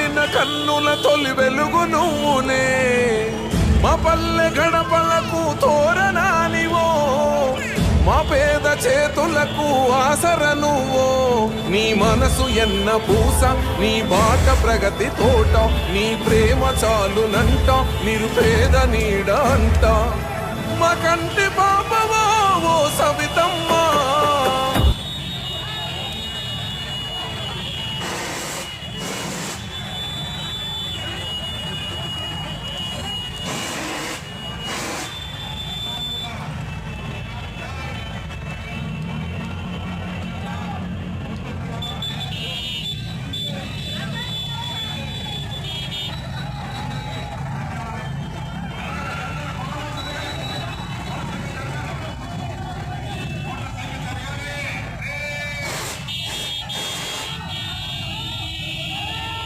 నిండిన కన్నుల తొలి వెలుగు నువ్వులే మా పల్లె గడపలకు తోరణానివో మా పేద చేతులకు ఆసర నువ్వో నీ మనసు ఎన్న పూస నీ బాట ప్రగతి తోట నీ ప్రేమ చాలునంట నిరుపేద నీడ అంట మా కంటి పాపవో ఓ సవితమ్మ